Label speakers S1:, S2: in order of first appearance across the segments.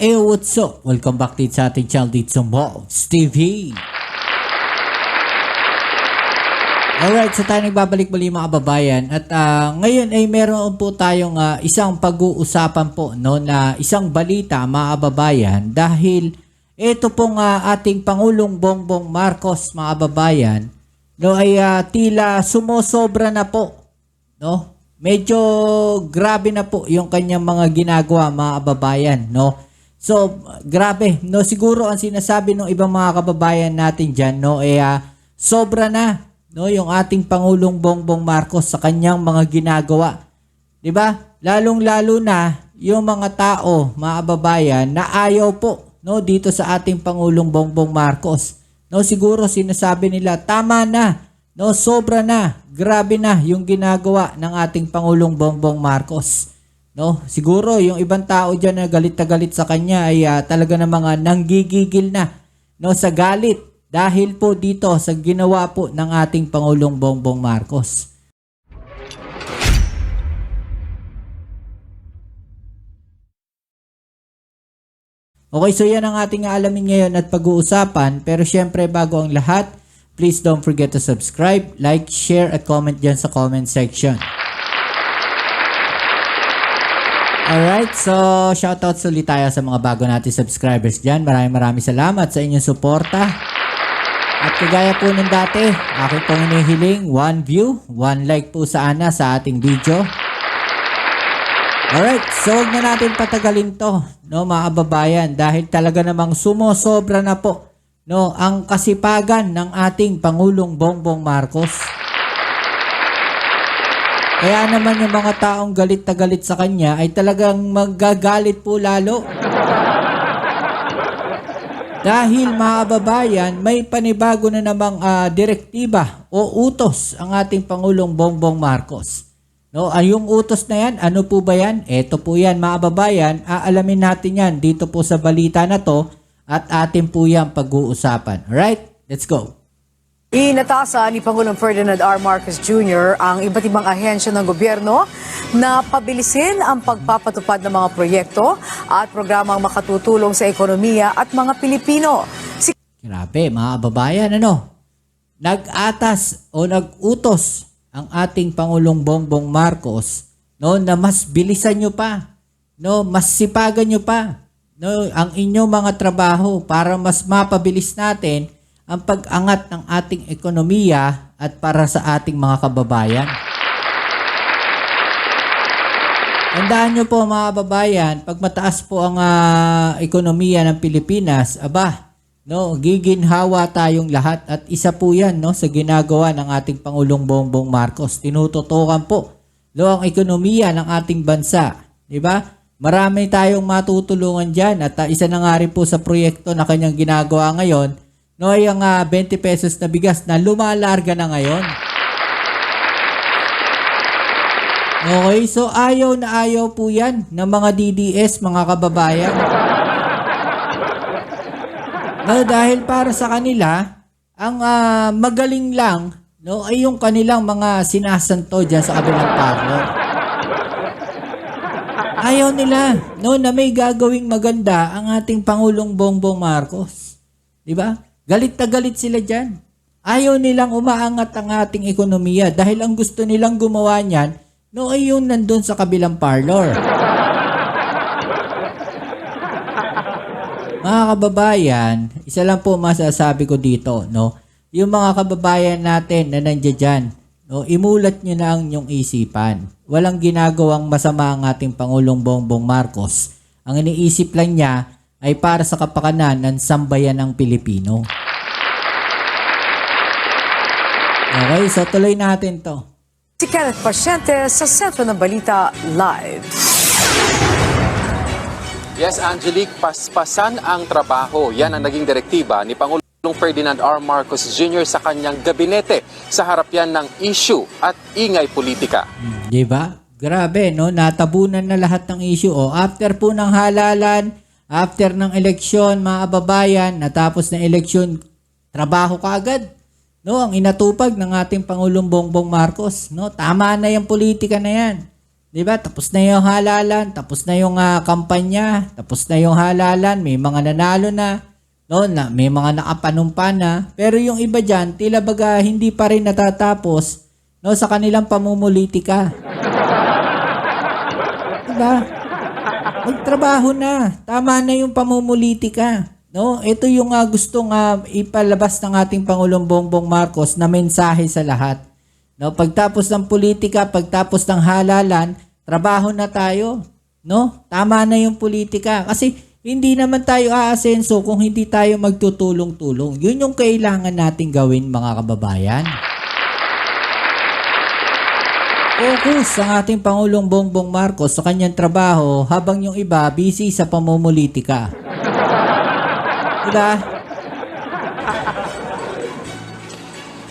S1: Hey, what's up? Welcome back dito sa ating channel dito sa Mobs TV. Alright, so tayo nagbabalik muli mga kababayan. At ngayon ay meron po tayong isang pag-uusapan po, no, na isang balita mga kababayan. Dahil ito pong ating Pangulong Bongbong Marcos mga kababayan, no, ay tila sumosobra na po, no? Medyo grabe na po yung kanyang mga ginagawa mga kababayan, no? So, grabe, no, siguro ang sinasabi ng ibang mga kababayan natin diyan, no, sobra na, no, yung ating Pangulong Bongbong Marcos sa kanyang mga ginagawa. 'Di ba? Lalong-lalo na yung mga tao, mga kababayan, na ayaw po, no, dito sa ating Pangulong Bongbong Marcos. No, siguro sinasabi nila, tama na, no, sobra na, grabe na yung ginagawa ng ating Pangulong Bongbong Marcos. No, siguro yung ibang tao diyan na galit sa kanya ay talaga na mga nanggigigil na, no, sa galit dahil po dito sa ginawa po ng ating Pangulong Bongbong Marcos. Okay, so yan ang ating alamin ngayon at pag-uusapan, pero syempre bago ang lahat, please don't forget to subscribe, like, share at comment dyan sa comment section. Alright, so shoutouts ulit tayo sa mga bago natin subscribers dyan. Maraming salamat sa inyong suporta. At kagaya po ng dati, ako pong hinihiling 1 view, 1 like po sana sa ating video. Alright, so huwag na natin patagalin to, no, mga kababayan, dahil talaga namang sumosobra na po, no, ang kasipagan ng ating Pangulong Bongbong Marcos. Kaya naman yung mga taong galit na galit sa kanya ay talagang magagalit po lalo. Dahil mga kababayan, may panibago na namang direktiba o utos ang ating Pangulong Bongbong Marcos. No, yung utos na yan, ano po ba yan? Ito po yan mga kababayan, aalamin natin yan dito po sa balita na to at atin po yan pag-uusapan. Alright, let's go.
S2: Inatasan ni Pangulong Ferdinand R. Marcos Jr. ang iba't ibang ahensya ng gobyerno na pabilisin ang pagpapatupad ng mga proyekto at programang makatutulong sa ekonomiya at mga Pilipino.
S1: Grabe mga kababayan, ano? Nag-atas o nag-utos ang ating Pangulong Bongbong Marcos, no, na mas bilisan nyo pa, no, mas sipagan nyo pa, no, ang inyong mga trabaho para mas mapabilis natin ang pag-angat ng ating ekonomiya at para sa ating mga kababayan. Tandaan nyo po mga kababayan, pag mataas po ang ekonomiya ng Pilipinas, no, giginhawa tayong lahat at isa po yan, no, sa ginagawa ng ating Pangulong Bongbong Marcos. Tinututukan po, no, ang ekonomiya ng ating bansa. Diba? Marami tayong matutulungan dyan at isa na nga rin po sa proyekto na kanyang ginagawa ngayon, no, yung 20 pesos na bigas na lumalarga na ngayon. Okay, so ayaw na ayaw po yan ng mga DDS, mga kababayan. No, dahil para sa kanila, ang magaling lang, no, ay yung kanilang mga sinasanto dyan sa kabilang parlor. Ayaw nila, no, na may gagawing maganda ang ating Pangulong Bongbong Marcos. Diba? Galit na galit sila dyan. Ayaw nilang umaangat ang ating ekonomiya dahil ang gusto nilang gumawa niyan, no, ay yung nandun sa kabilang parlor. Mga kababayan, isa lang po masasabi ko dito, no, yung mga kababayan natin na nandiyan dyan, no, imulat nyo na ang inyong isipan. Walang ginagawang masama ang ating Pangulong Bongbong Marcos. Ang iniisip lang niya ay para sa kapakanan ng sambayan ng Pilipino. Okay, so tuloy natin to.
S2: Si Kenneth Pasyente sa Sentro ng Balita Live.
S3: Yes, Angelique, paspasan ang trabaho. Yan ang naging direktiba ni Pangulong Ferdinand R. Marcos Jr. sa kanyang gabinete sa harap yan ng issue at ingay politika.
S1: Diba? Grabe, no? Natabunan na lahat ng issue. O, after po ng halalan, after ng eleksyon, mga kababayan, natapos na eleksyon, trabaho kaagad. No, ang inatupag ng ating Pangulong Bongbong Marcos, no? Tama na yung politika na yan. 'Di ba? Tapos na yung halalan, tapos na yung kampanya, tapos na yung halalan, may mga nanalo na, no, na may mga nakapanumpa na. Pero yung iba diyan, tila baga hindi pa rin natatapos, no, sa kanilang pamumulitika. 'Di ba? Magtrabaho na. Tama na yung pamumulitika. No, ito yung gustong ipalabas ng ating Pangulong Bongbong Marcos na mensahe sa lahat. No, pagtapos ng politika, pagtapos ng halalan, trabaho na tayo. No? Tama na yung politika kasi hindi naman tayo aasenso kung hindi tayo magtutulong-tulong. Yun yung kailangan nating gawin, mga kababayan. Focus ang ating Pangulong Bongbong Marcos sa kanyang trabaho habang yung iba busy sa pamumulitika. Diba?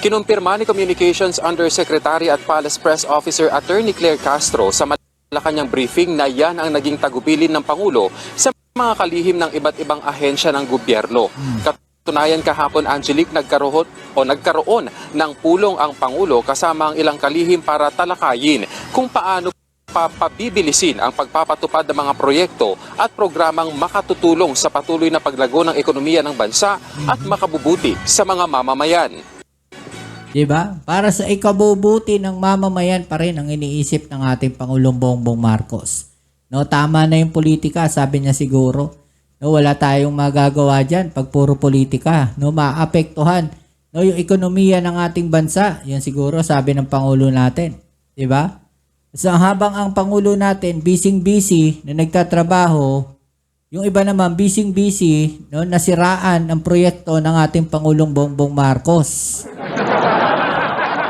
S3: Kinumpirma ni Communications Undersecretary at Palace Press Officer Attorney Claire Castro sa Malacanang briefing na yan ang naging tagubilin ng Pangulo sa mga kalihim ng iba't ibang ahensya ng gobyerno. Katunayan kahapon, Angelique, nagkaroon ng pulong ang Pangulo kasama ang ilang kalihim para talakayin kung paano pabibilisin ang pagpapatupad ng mga proyekto at programang makatutulong sa patuloy na paglago ng ekonomiya ng bansa at makabubuti sa mga mamamayan.
S1: Diba? Para sa ikabubuti ng mamamayan pa rin ang iniisip ng ating Pangulong Bongbong Marcos. No, tama na yung politika, sabi niya siguro. No, wala tayong magagawa diyan pag puro politika. No, maapektuhan no yung ekonomiya ng ating bansa. Yan siguro sabi ng Pangulo natin, 'di ba? So habang ang Pangulo natin busy na nagtatrabaho, yung iba naman busy no, nasiraan ang proyekto ng ating Pangulong Bongbong Marcos.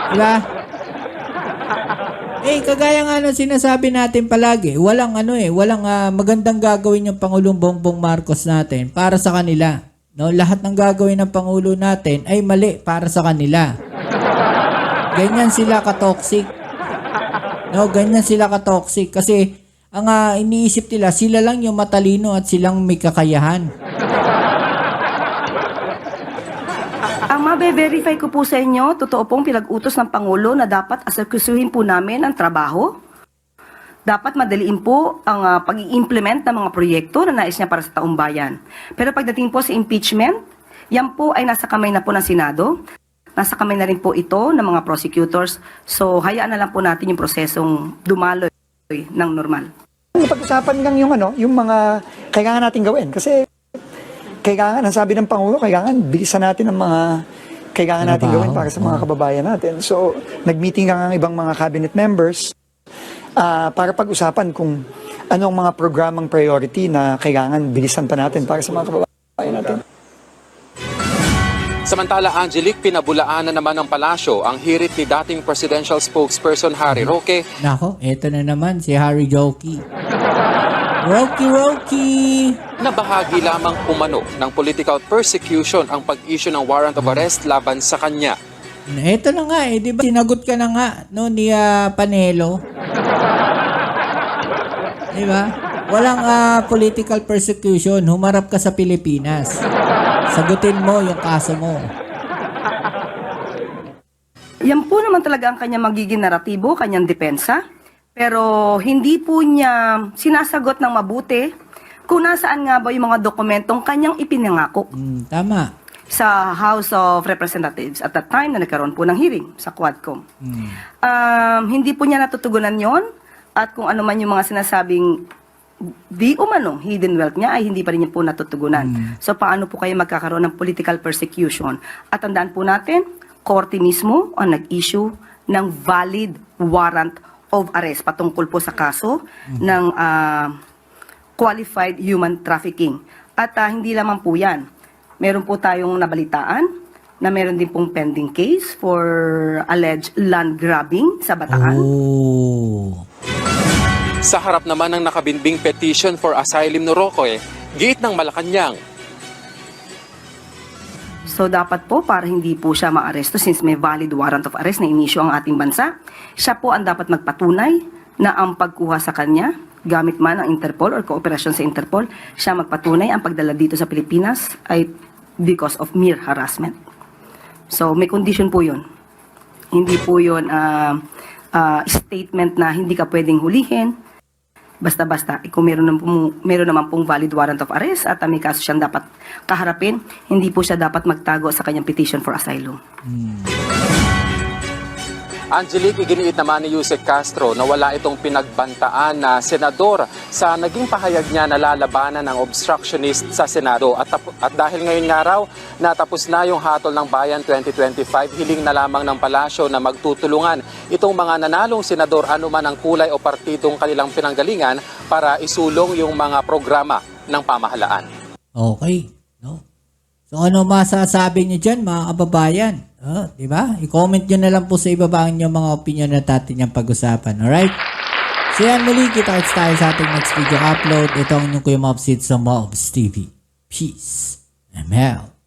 S1: Diba? Kagaya nga ng sinasabi natin palagi, walang magandang gagawin yung Pangulong Bongbong Marcos natin para sa kanila. No, lahat ng gagawin ng Pangulo natin ay mali para sa kanila. Ganyan sila ka-toxic. No, ganyan sila ka-toxic kasi ang iniisip nila, sila lang yung matalino at silang may kakayahan.
S4: Ang mabe-verify ko po sa inyo, totoo pong pinag-utos ng Pangulo na dapat aserkusuhin po namin ang trabaho. Dapat madaliin po ang pag-i-implement ng mga proyekto na nais niya para sa taong bayan. Pero pagdating po sa impeachment, yan po ay nasa kamay na po ng Senado. Nasa kamay na rin po ito ng mga prosecutors. So, hayaan na lang po natin yung prosesong dumaloy ng normal.
S5: Pag-usapan lang yung mga kailangan natin gawin. Kasi kailangan, ang sabi ng Pangulo, kailangan bilisan natin ang mga kailangan natin gawin para sa mga kababayan natin. So, nag-meeting lang ang ibang mga cabinet members para pag-usapan kung anong mga programang priority na kailangan bilisan pa natin para sa mga kababayan natin.
S3: Samantala, Angelique, pinabulaan na naman ng palasyo ang hirit ni dating presidential spokesperson Harry Roque.
S1: Nako, eto na naman si Harry Roque. Roque!
S3: Na bahagi lamang umano ng political persecution ang pag-issue ng warrant of arrest laban sa kanya.
S1: Eto na nga di ba? Sinagot ka na nga no, ni Panelo. Di ba? Walang political persecution. Humarap ka sa Pilipinas. Sagutin mo yung kaso mo.
S4: Yan po naman talaga ang kanyang magiging naratibo, kanyang depensa. Pero hindi po niya sinasagot ng mabuti kung nasaan nga ba yung mga dokumentong kanyang ipinangako
S1: Tama.
S4: sa House of Representatives at that time na nagkaroon po ng hearing sa Quadcom. Hindi po niya natutugunan yon at kung ano man yung mga sinasabing di umano hidden wealth niya ay hindi pa rin niya po natutugunan. So paano po kayo magkakaroon ng political persecution? At tandaan po natin, korte mismo ang nag-issue ng valid warrant of arrest patungkol po sa kaso ng qualified human trafficking. At hindi lamang po yan. Meron po tayong nabalitaan na meron din pong pending case for alleged land grabbing sa Bataan.
S1: Oh.
S3: Sa harap naman ng nakabinbing petition for asylum ni Roque, giit ng Malacanang.
S4: So dapat po para hindi po siya maaresto since may valid warrant of arrest na inisyu ang ating bansa, siya po ang dapat magpatunay na ang pagkuha sa kanya, gamit man ang Interpol or kooperasyon sa Interpol, siya magpatunay ang pagdala dito sa Pilipinas ay because of mere harassment. So may condition po yun. Hindi po yun statement na hindi ka pwedeng hulihin. Basta-basta, kung meron naman pong valid warrant of arrest at may kaso siyang dapat kaharapin, hindi po siya dapat magtago sa kanyang petition for asylum.
S3: Angelique, iginiit naman ni Yusek Castro na wala itong pinagbantaan na senador sa naging pahayag niya na lalabanan ng obstructionist sa Senado. At dahil ngayon nga raw, natapos na yung Hatol ng Bayan 2025, hiling na lamang ng palasyo na magtutulungan itong mga nanalong senador anuman ang kulay o partidong kanilang pinanggalingan para isulong yung mga programa ng pamahalaan.
S1: Okay. No? So ano masasabi niyo dyan mga kababayan? Diba? I-comment nyo na lang po sa ibaba ang inyong mga opinion na natin yung pag-usapan. Alright? So yan muli, kita-kits tayo sa ating next video upload. Ito ang inyong Kuya Mobs sa Mobs TV. Peace. I'm out.